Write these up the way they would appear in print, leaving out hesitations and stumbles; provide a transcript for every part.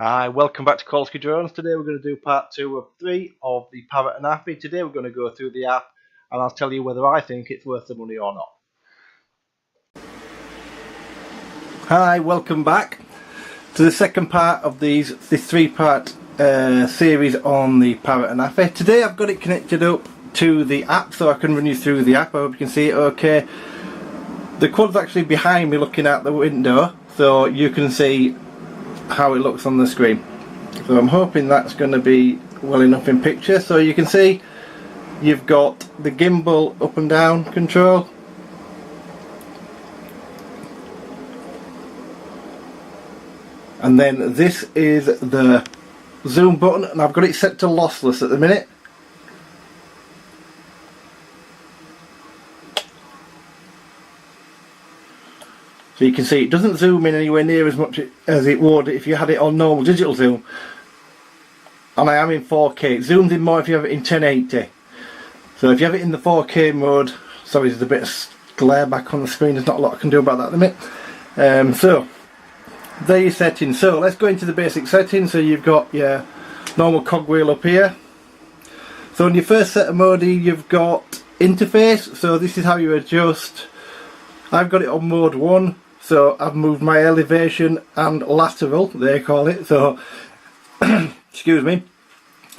Hi, welcome back to Kolsky Drones. Today we're going to do part 2 of 3 of the Parrot ANAFI. Today we're going to go through the app and I'll tell you whether I think it's worth the money or not. Hi, welcome back to the second part of this 3-part series on the Parrot ANAFI. Today I've got it connected up to the app so I can run you through the app. I hope you can see it okay. The quad's actually behind me looking out the window so you can see how it looks on the screen. So I'm hoping that's going to be well enough in picture. So you can see you've got the gimbal up and down control, and then this is the zoom button, and I've got it set to lossless at the minute. So you can see it doesn't zoom in anywhere near as much as it would if you had it on normal digital zoom. And I am in 4K. It zooms in more if you have it in 1080. So if you have it in the 4K mode, sorry there's a bit of glare back on the screen, there's not a lot I can do about that at the minute. So there are your settings. So let's go into the basic settings. So you've got your normal cogwheel up here. So in your first set of mode you've got interface. So this is how you adjust. I've got it on mode 1. So I've moved my elevation and lateral, they call it, so excuse me,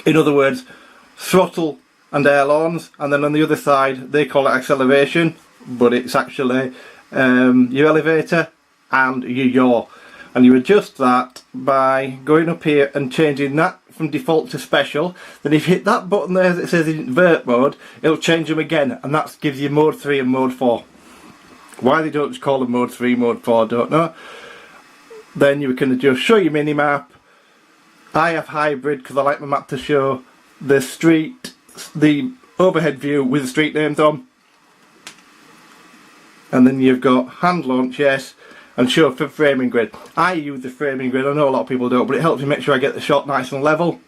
in other words throttle and ailerons, and then on the other side they call it acceleration, but it's actually your elevator and your yaw, and you adjust that by going up here and changing that from default to special. Then if you hit that button there that says invert mode, it'll change them again, and that gives you mode 3 and mode 4. Why they don't just call them mode 3, mode 4, I don't know. Then you can just show your mini-map. I have hybrid because I like my map to show the street, the overhead view with the street names on. And then you've got hand launch, yes, and show for framing grid. I use the framing grid, I know a lot of people don't, but it helps me make sure I get the shot nice and level.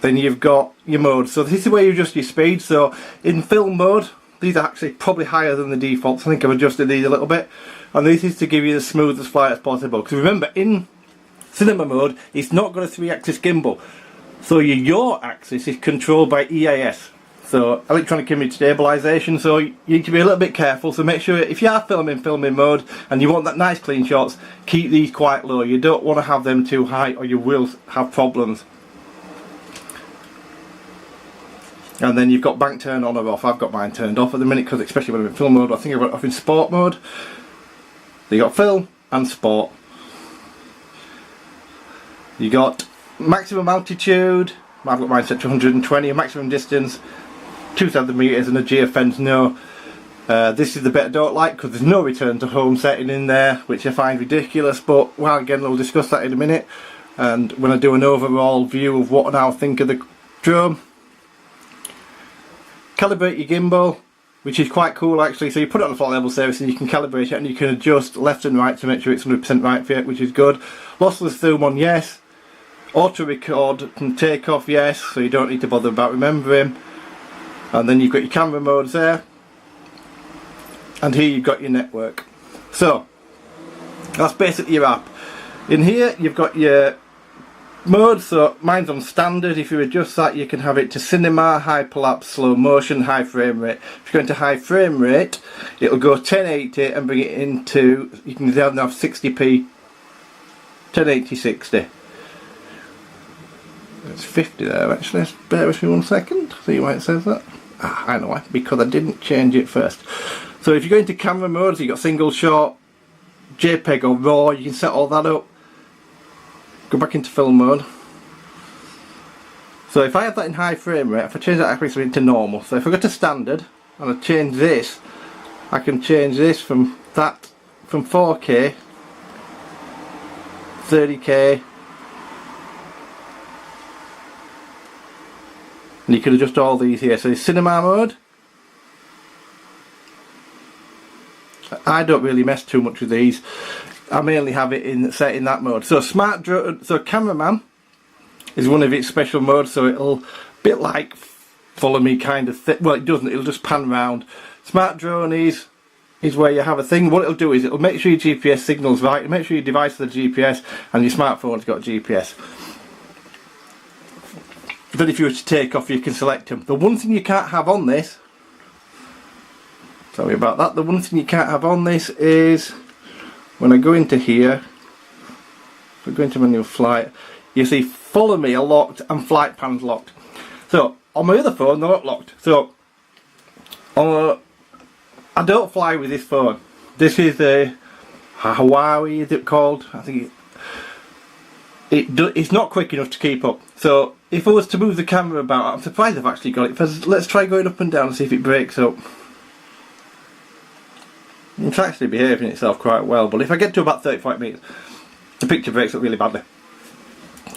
Then you've got your mode. So this is where you adjust your speed. So in film mode, these are actually probably higher than the defaults. I think I've adjusted these a little bit. And this is to give you the smoothest flight as possible. Because remember, in cinema mode, it's not got a 3-axis gimbal. So your yaw axis is controlled by EIS. So electronic image stabilization. So you need to be a little bit careful. So make sure if you are filming mode and you want that nice clean shots, keep these quite low. You don't want to have them too high or you will have problems. And then you've got bank turn on or off. I've got mine turned off at the minute because especially when I'm in film mode, I think I've got it off in sport mode. So you got film and sport. You got maximum altitude. I've got mine set to 120. A maximum distance 2,000 meters and a geofence no. This is the bit I don't like because there's no return to home setting in there, which I find ridiculous. But well, again, we'll discuss that in a minute. And when I do an overall view of what I now think of the drone. Calibrate your gimbal, which is quite cool actually. So you put it on a flight level service and you can calibrate it and you can adjust left and right to make sure it's 100% right for you, which is good. Lossless zoom on, yes. Auto record and take off, yes, so you don't need to bother about remembering. And then you've got your camera modes there. And here you've got your network. So that's basically your app. In here you've got your mode, so mine's on standard. If you adjust that you can have it to cinema, hyperlapse, slow motion, high frame rate. If you go into high frame rate it'll go 1080 and bring it into, you can have 60p, 1080 60. It's 50 there actually, bear with me 1 second, see why it says that. I know why, because I didn't change it first. So if you go into camera mode, so you've got single shot, JPEG or RAW, you can set all that up. Go back into film mode. So if I have that in high frame rate, if I change that accuracy into normal, so if I go to standard and I change this, I can change this from 4K, 30K, and you can adjust all these here. So cinema mode, I don't really mess too much with these. I mainly have it set in that mode. So smart drone, so cameraman is one of its special modes, so it'll bit like follow me kind of well it doesn't, it'll just pan round. Smart drone is is where you have a thing. What it'll do is it'll make sure your GPS signal's right, it'll make sure your device has the GPS and your smartphone's got GPS. Then if you were to take off, you can select them. The one thing you can't have on this, sorry about that, the one thing you can't have on this is when I go into here, if I go into manual flight, you see follow me are locked and flight pan's locked. So on my other phone they're not locked. So I don't fly with this phone. This is a Huawei, is it called? I think it's not quick enough to keep up. So if I was to move the camera about, I'm surprised I've actually got it. Let's try going up and down and see if it breaks up. It's actually behaving itself quite well, but if I get to about 35 metres, the picture breaks up really badly.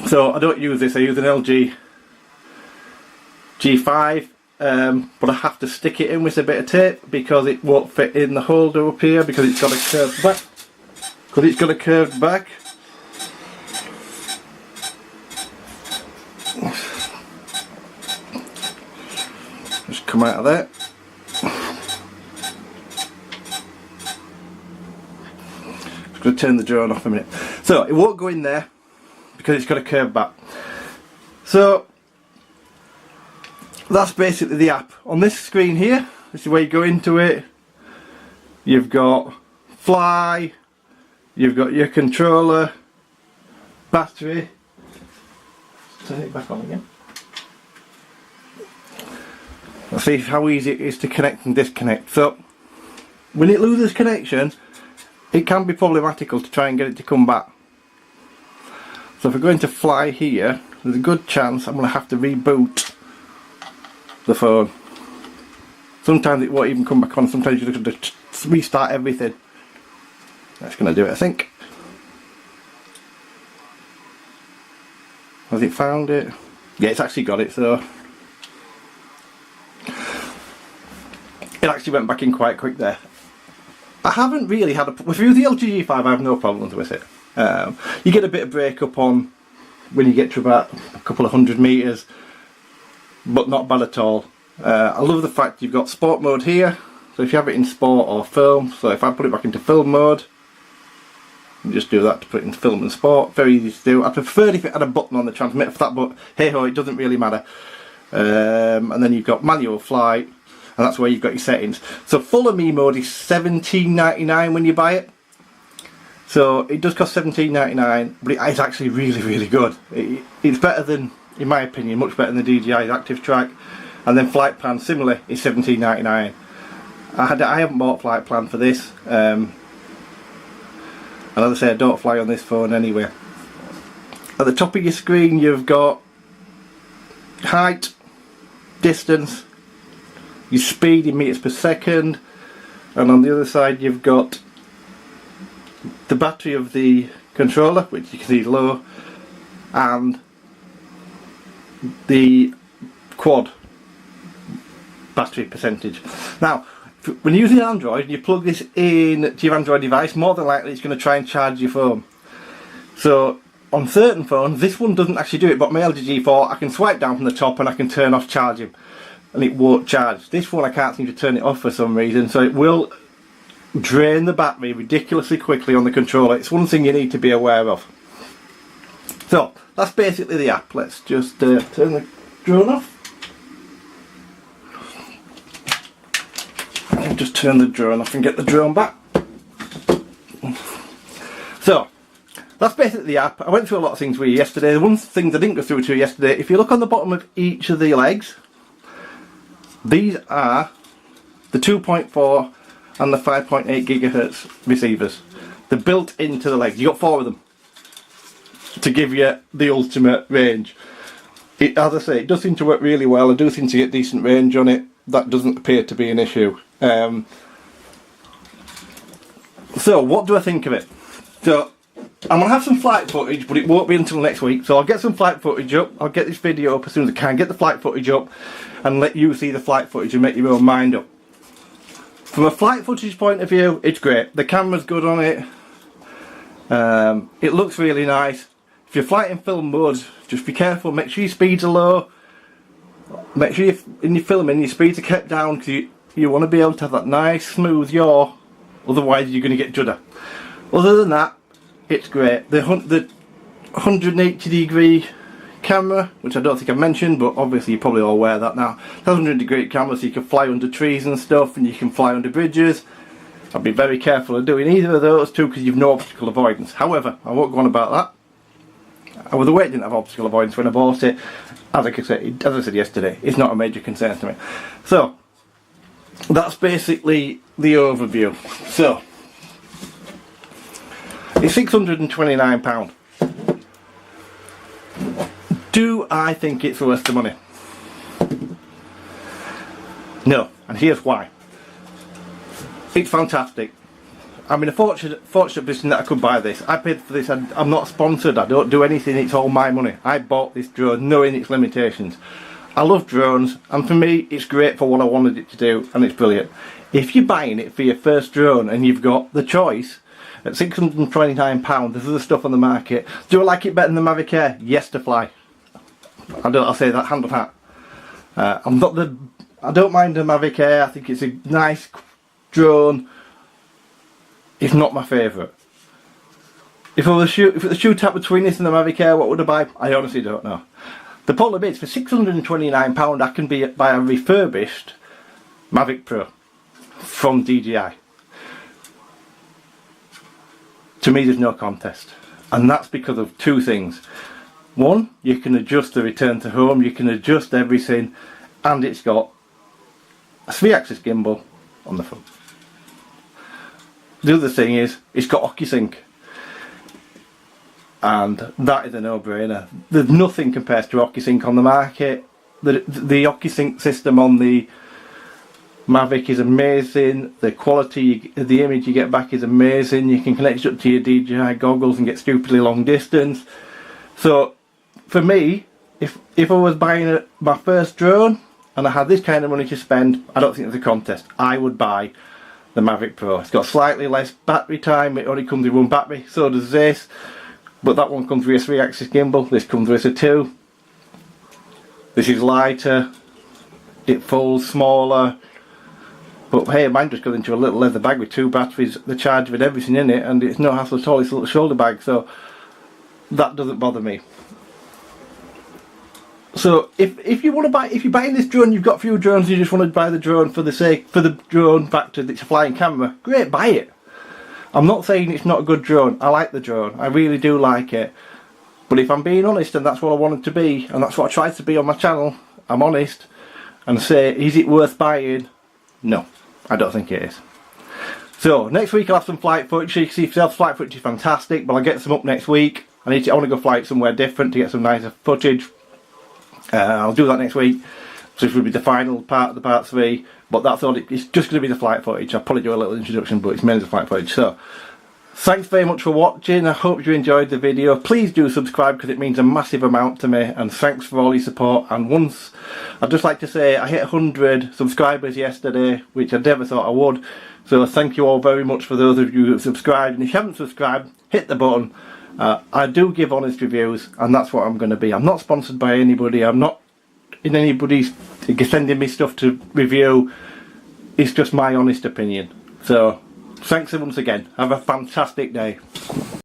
So I don't use this, I use an LG G5. But I have to stick it in with a bit of tape because it won't fit in the holder up here because it's got a curved back. Just come out of there. Just going to turn the drone off a minute. So it won't go in there because it's got a curved back. So that's basically the app. On this screen here, this is where you go into it. You've got fly, you've got your controller, battery. Turn it back on again. Let's see how easy it is to connect and disconnect. So when it loses connection, it can be problematical to try and get it to come back. So if I go into fly here, there's a good chance I'm going to have to reboot the phone. Sometimes it won't even come back on, sometimes you have to restart everything. That's going to do it, I think. Has it found it? Yeah, it's actually got it, so it actually went back in quite quick there. I haven't really had with the LG G5 I have no problems with it. You get a bit of break up on when you get to about a couple of 100 metres, but not bad at all. I love the fact you've got sport mode here, so if you have it in sport or film, so if I put it back into film mode, you just do that to put it into film and sport, very easy to do. I preferred if it had a button on the transmitter for that, but hey ho, it doesn't really matter. And then you've got manual flight, and that's where you've got your settings. So follow me mode is $17.99 when you buy it. So it does cost $17.99, but it's actually really good. It's better than, in my opinion, much better than the DJI's Active Track. And then Flight Plan, similarly, is $17.99. I haven't bought Flight Plan for this. And as I say, I don't fly on this phone anyway. At the top of your screen you've got height, distance, your speed in meters per second, and on the other side you've got the battery of the controller, which you can see low, and the quad battery percentage. Now when you're using Android and you plug this in to your Android device, more than likely it's going to try and charge your phone. So on certain phones, this one doesn't actually do it, but my LG G4 I can swipe down from the top and I can turn off charging and it won't charge. This one I can't seem to turn it off for some reason, so it will drain the battery ridiculously quickly on the controller. It's one thing you need to be aware of. So that's basically the app. Let's just turn the drone off. I'll just turn the drone off and get the drone back. So that's basically the app. I went through a lot of things with you yesterday. The one thing I didn't go through to you yesterday, if you look on the bottom of each of the legs, these are the 2.4 and the 5.8 gigahertz receivers. They're built into the legs. You got 4 of them to give you the ultimate range. As I say, it does seem to work really well. I do seem to get decent range on it. That doesn't appear to be an issue. So what do I think of it? So I'm going to have some flight footage, but it won't be until next week. So I'll get some flight footage up. I'll get this video up as soon as I can. Get the flight footage up and let you see the flight footage and make your own mind up. From a flight footage point of view, it's great. The camera's good on it. It looks really nice. If you're flying in film mode, just be careful. Make sure your speeds are low. Make sure in your filming your speeds are kept down, because you want to be able to have that nice smooth yaw otherwise you're going to get judder. Other than that, it's great. The 180 degree camera, which I don't think I've mentioned, but obviously you probably all aware of that now. It's a 100 degree camera, so you can fly under trees and stuff, and you can fly under bridges. I'd be very careful of doing either of those two because you've no obstacle avoidance. However, I won't go on about that. I was aware it didn't have obstacle avoidance when I bought it. As I said yesterday, it's not a major concern to me. So that's basically the overview. So it's £629. Do I think it's worth the money? No, and here's why. It's fantastic. I'm in a fortunate position that I could buy this. I paid for this. I'm not sponsored. I don't do anything. It's all my money. I bought this drone knowing its limitations. I love drones, and for me it's great for what I wanted it to do, and it's brilliant. If you're buying it for your first drone and you've got the choice at £629, there's other stuff on the market. Do I like it better than the Mavic Air? Yes, to fly. I'll say that hand on heart. I don't mind the Mavic Air. I think it's a nice drone. It's not my favourite. If I was the shoe tap between this and the Mavic Air, what would I buy? I honestly don't know. The problem is, for £629 I can buy a refurbished Mavic Pro from DJI. To me there's no contest, and that's because of two things. One, you can adjust the return to home, you can adjust everything, and it's got a 3-axis gimbal on the front. The other thing is, it's got OcuSync, and that is a no-brainer. There's nothing compares to OcuSync on the market. The OcuSync system on the Mavic is amazing. The quality, the image you get back is amazing. You can connect it up to your DJI goggles and get stupidly long distance. So for me, if I was buying my first drone and I had this kind of money to spend, I don't think there's a contest. I would buy the Mavic Pro. It's got slightly less battery time. It only comes with one battery. So does this. But that one comes with a 3-axis gimbal. This comes with a 2. This is lighter. It folds smaller. But hey, mine just goes into a little leather bag with 2 batteries, the charger and everything in it, and it's no hassle at all. It's a little shoulder bag, so that doesn't bother me. So if you want to buy, if you're buying this drone, you've got a few drones, you just want to buy the drone for the drone factor that's a flying camera, great, buy it. I'm not saying it's not a good drone. I like the drone. I really do like it. But if I'm being honest, and that's what I wanted to be, and that's what I tried to be on my channel, I'm honest, and say, is it worth buying? No, I don't think it is. So next week I'll have some flight footage. You can see yourself, flight footage is fantastic, but I'll get some up next week. I want to go fly it somewhere different to get some nicer footage. I'll do that next week. So this will be the final part of the part 3. But that's all. It's just going to be the flight footage. I'll probably do a little introduction, but it's mainly the flight footage. So thanks very much for watching. I hope you enjoyed the video. Please do subscribe because it means a massive amount to me. And thanks for all your support. And once, I'd just like to say I hit 100 subscribers yesterday, which I never thought I would. So thank you all very much for those of you who have subscribed. And if you haven't subscribed, hit the button. I do give honest reviews, and that's what I'm going to be. I'm not sponsored by anybody. I'm not in anybody's sending me stuff to review. It's just my honest opinion. So thanks once again. Have a fantastic day.